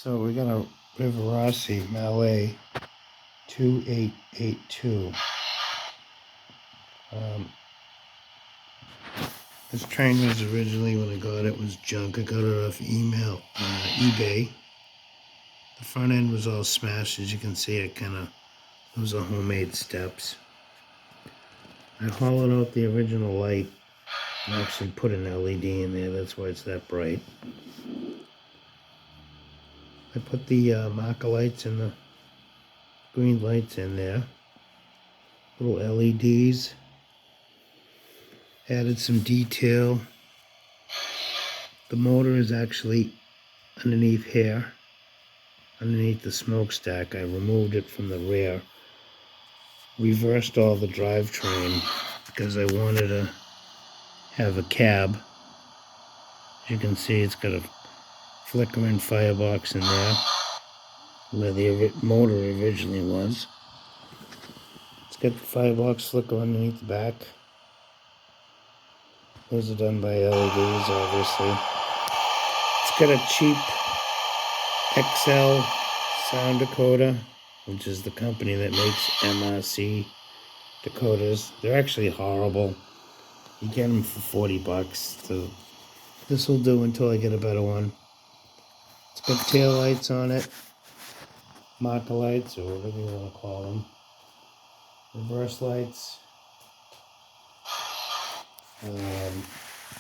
So we got a Rivarossi Mallet 2882. This train was originally, when I got it, was junk. I got it off eBay. The front end was all smashed. As you can see, those are homemade steps. I hollowed out the original light and actually put an LED in there. That's why it's that bright. I put the marker lights and the green lights in there. Little LEDs. Added some detail. The motor is actually underneath here, underneath the smokestack. I removed it from the rear. Reversed all the drivetrain because I wanted to have a cab. As you can see, it's got a flickering firebox in there where the motor originally was. It's got the firebox flicker underneath the back. Those are done by LEDs, obviously. It's got a cheap XL sound decoder, which is the company that makes MRC decoders. They're actually horrible. You get them for 40 bucks. So this will do until I get a better one. It's got tail lights on it, marker lights, or whatever you want to call them. Reverse lights. The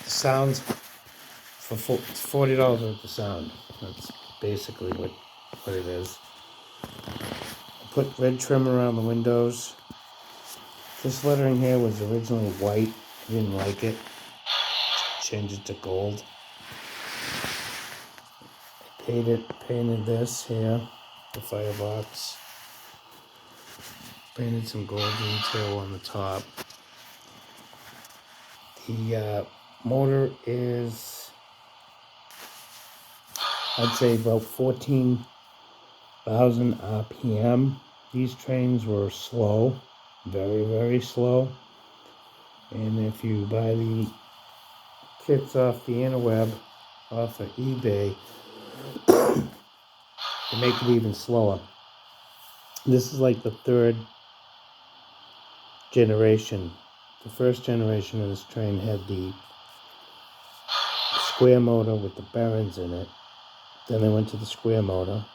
sounds for $40 worth of sound. That's basically what it is. I put red trim around the windows. This lettering here was originally white. I didn't like it. Changed it to gold. I painted this here, the firebox. Painted some gold detail on the top. The motor is, I'd say, about 14,000 RPM. These trains were slow, very, very slow. And if you buy the kits off the interweb, off of eBay, they make it even slower. This is like the third generation. The first generation of this train had the square motor with the bearings in it. Then they went to the square motor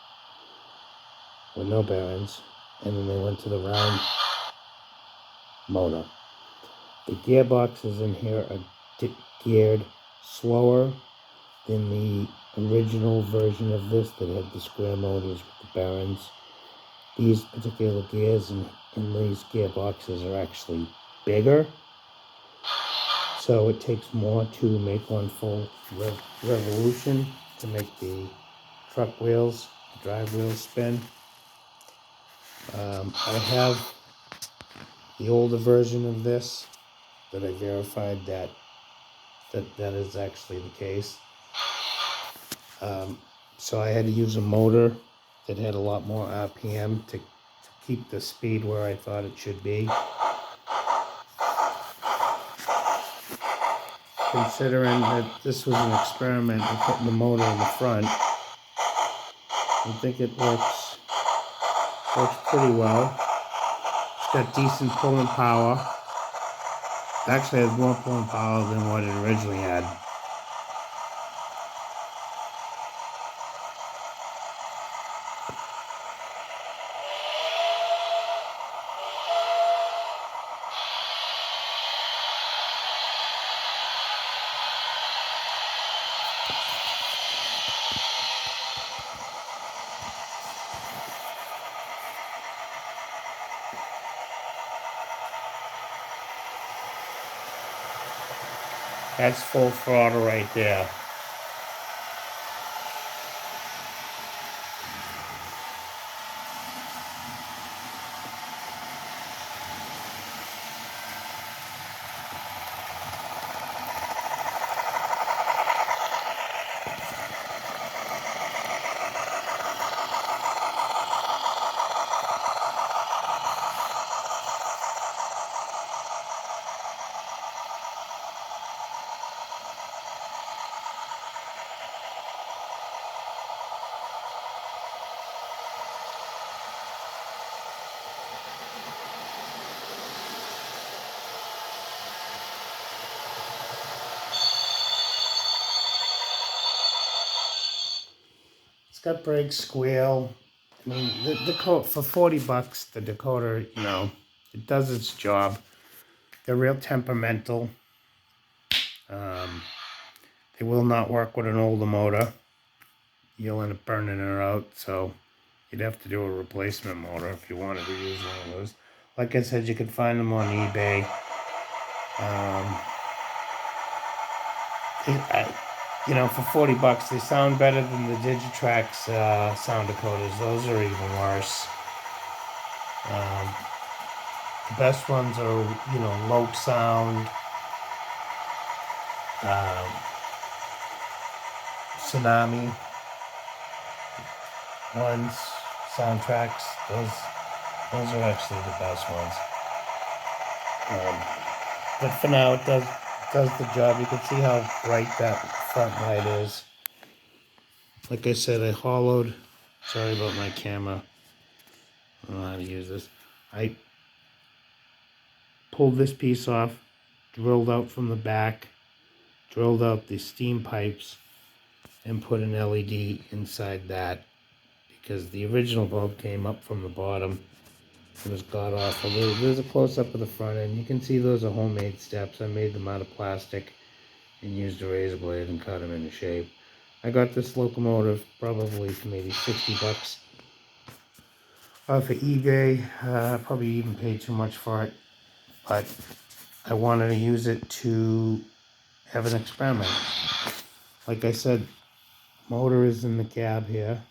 with no bearings, and then they went to the round motor. The gearboxes in here are geared slower than the original version of this that had the square motors with the bearings. These particular gears in these gearboxes are actually bigger, so it takes more to make one full revolution to make the truck wheels, the drive wheels spin. I have the older version of this that I verified that is actually the case. So I had to use a motor that had a lot more RPM to keep the speed where I thought it should be. Considering that this was an experiment with putting the motor in the front, I think it works pretty well. It's got decent pulling power. It actually has more pulling power than what it originally had. That's full throttle right there. got brakes, squeal. I mean, the for $40, the decoder, you know, it does its job. They're real temperamental. They will not work with an older motor. You'll end up burning her out, so you'd have to do a replacement motor if you wanted to use one of those. Like I said, you can find them on eBay. You know, for $40, they sound better than the Digitrax sound decoders. Those are even worse. The best ones are, you know, Loc Sound, Tsunami ones, soundtraxx. Those are actually the best ones. But for now, it does the job. You can see how bright that front light is. Like I said, I hollowed. Sorry about my camera. I don't know how to use this. I pulled this piece off, drilled out from the back, drilled out the steam pipes, and put an LED inside that because the original bulb came up from the bottom. It was god awful. There's a close-up of the front end. You can see those are homemade steps. I made them out of plastic and used a razor blade and cut them into shape. I got this locomotive probably for maybe $60 off of eBay. Probably even paid too much for it, but I wanted to use it to have an experiment. Like I said, motor is in the cab here,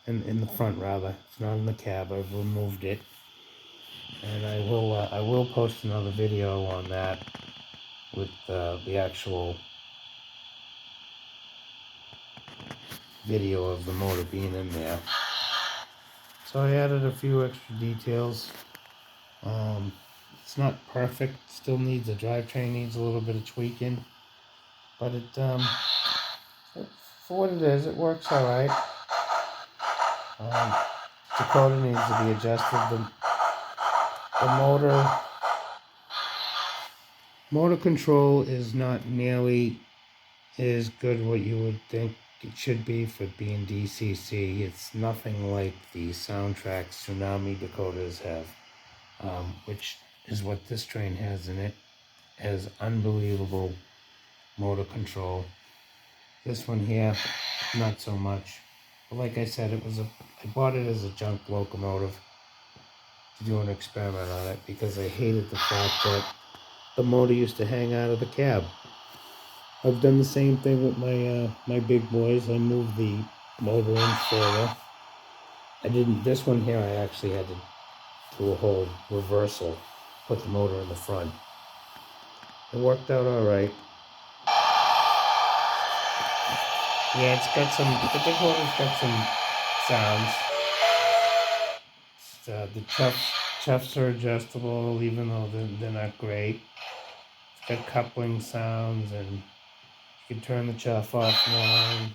in the front rather. It's not in the cab. I've removed it, and I will post another video on that with the actual video of the motor being in there. So I added a few extra details. It's not perfect. Still needs the drivetrain needs a little bit of tweaking, but it for what it is, it works all right. Decoder needs to be adjusted. The motor control is not nearly as good what you would think it should be for being DCC. It's nothing like the soundtraxx Tsunami decoders have, which is what this train has in it. It has unbelievable motor control. This one here, not so much. But like I said, I bought it as a junk locomotive to do an experiment on it because I hated the fact that the motor used to hang out of the cab. I've done the same thing with my big boys. I moved the motor in further. This one here I actually had to do a whole reversal, put the motor in the front. It worked out all right. Yeah, the decoder's got some sounds. The chuffs are adjustable, even though they're not great. It's got coupling sounds, and you can turn the chuff off and on.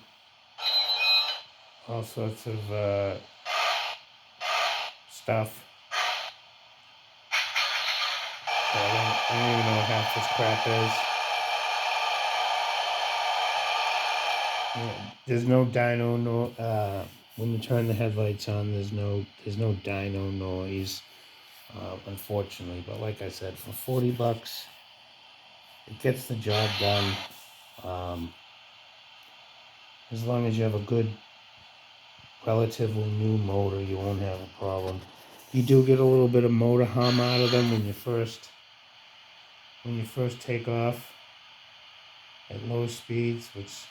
All sorts of stuff. I don't even know what half this crap is. Yeah, there's no dyno, when you turn the headlights on, there's no dyno noise, unfortunately. But like I said, for $40, it gets the job done. As long as you have a good, relatively new motor, you won't have a problem. You do get a little bit of motor hum out of them when you first take off at low speeds, which,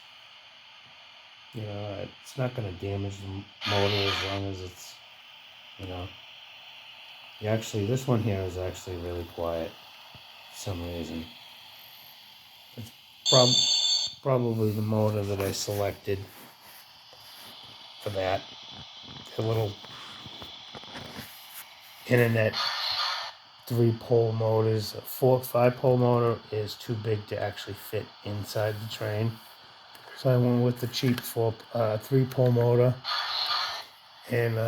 you know, it's not going to damage the motor as long as it's, you know. This one here is actually really quiet for some reason. It's probably the motor that I selected for that. The little internet 3-pole motors. A 5-pole motor is too big to actually fit inside the train. So I went with the cheap 3-pole motor. And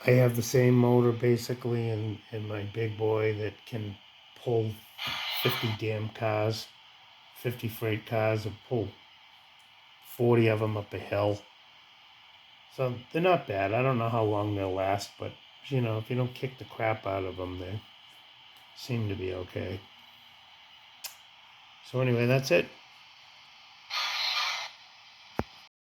I have the same motor basically in my big boy that can pull 50 damn cars, 50 freight cars, or pull 40 of them up a hill. So they're not bad. I don't know how long they'll last, but you know, if you don't kick the crap out of them, they seem to be okay. So anyway, that's it.